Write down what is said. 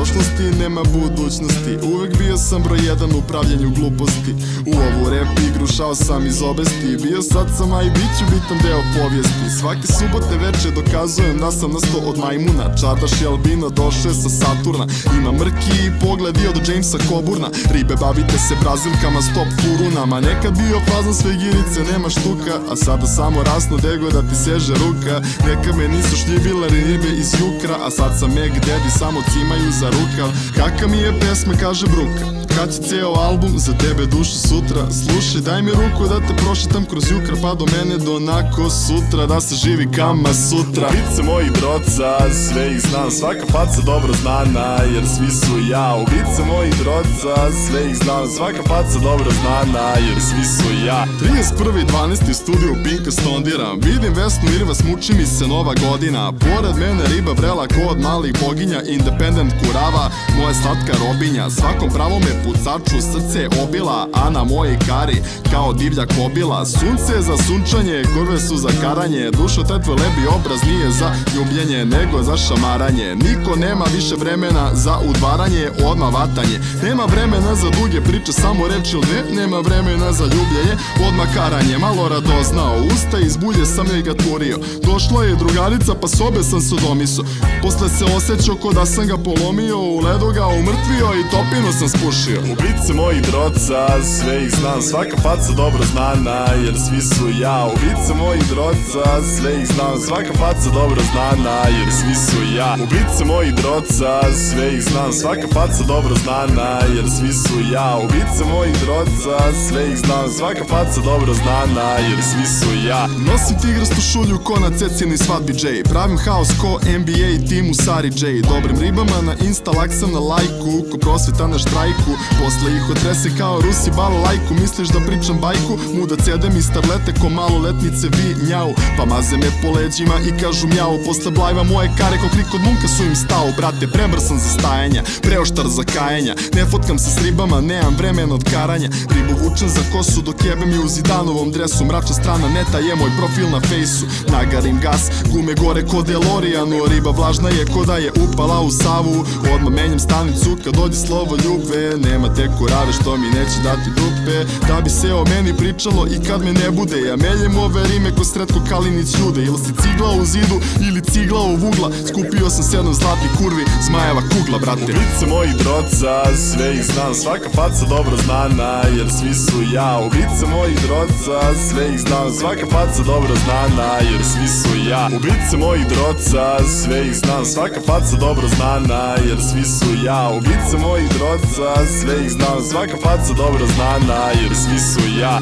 prošlosti, nema budućnosti. Uvek bio sam broj jedan u pravljenju gluposti. U ovu rap igru šao sam iz obesti. Bio sad sam, a i bit ću bitan deo povijesti. Svake subote veče dokazujem da sam nastao od majmuna. Čardaš i albino došao sa Saturna. Ima mrki i pogled i od Jamesa Coburna. Ribe bavite se brazilkama, stop furunama. Nekad bio fazan sve girice, nema štuka, a sada samo rasno dego da ti seže ruka. Neka me nisu šljivile ribe iz jukra, a sad sam Meg Daddy, samo cimaju za rukav. Kaka mi je pesma, kaže Bruka. Kad će ceo album, za tebe dušu sutra. Slušaj, daj mi ruku da te prošetam kroz jukra, pa do mene donako sutra, da se živi kama sutra. Ubice mojih droca, sve ih znam, svaka faca dobro znana, jer svi su ja. Ubice mojih droca, sve ih znam, svaka faca dobro znana, jer svi su ja. 31.12. studio Pinka stondiram. Vidim Vesnu Irva, smuči mi se nova godina. Pored mene riba vrela ko od malih boginja. Independent kurava, moja slatka robinja. Svakom pravom me pucaču srce obila, a na moje kari kao divlja kobila. Sunce za sunčanje, kurve su za karanje. Dušo taj tvoj lebi obraz nije za ljubljenje, nego za šamaranje. Niko nema više vremena za udvaranje, odmah vatanje. Nema vremena za duge priče, samo reči ili ne. Nema vremena za ljubljenje, odmah karanje. Malo radoznao, usta iz bulje sam joj ga turio. Došla je drugarica, pa sobe sam sodomiso. Posle se osjećao ko da sam ga polomio, u ledu ga umrtvio i topino sam spušio. Ubice mojih droca, sve ih znam, svaka faca dobro znana, jer svi su ja. Ubice mojih droca, sve ih znam, svaka faca dobro znana, jer svi su ja. Ubice mojih droca, sve ih znam, svaka faca dobro znana, jer svi su ja. Ubice mojih droca, sve ih znam, svaka faca dobro znana, jer svi su ja. Nosim tigrastu šulju ko na Cecinoj svadbi J. Pravim haos ko NBA tim u Sari J. Dobrim ribama na Insta, laksam na lajku, ko prosveta na štrajku. Posle ih otrese kao Rusi balalajku. Misliš da pričam bajku? Muda cedem i starlete ko maloletnice vi njau. Pa maze me po leđima i kažu mjau. Posle blajva moje kare ko krik od munka su im stao. Brate, prebrsan za stajanja, preoštar za kajanja. Ne fotkam se s ribama, nemam vremena od karanja. Ribu vučem za kosu dok jebem je u Zidanovom dresu. Mračna strana neta je moj profil na fejsu. Nagarim gas, gume gore ko DeLoreanu. Riba vlažna je ko da je upala u Savu. Odmah menjam stanicu kad dođe slovo ljube. Nema te kurave što mi neće dati dupe. Da bi se o meni pričalo i kad me ne bude. Ja meljem ove rime ko Sretko Kalinić ljude. Ili si cigla u zidu ili cigla u vugla. Skupio sam 7 zlatnih kurvi, zmajeva kugla, brate. Ubice mojih droca, sve ih znam, svaka faca dobro znana, jer svi su ja. Ubice mojih droca, sve ih znam, svaka faca dobro znana, jer svi su ja. Ubice mojih droca, sve ih znam, svaka faca dobro znana, jer svi su ja. Ubice mojih droca, sve ih znam, svaka faca dobro znana, jer svi su ja.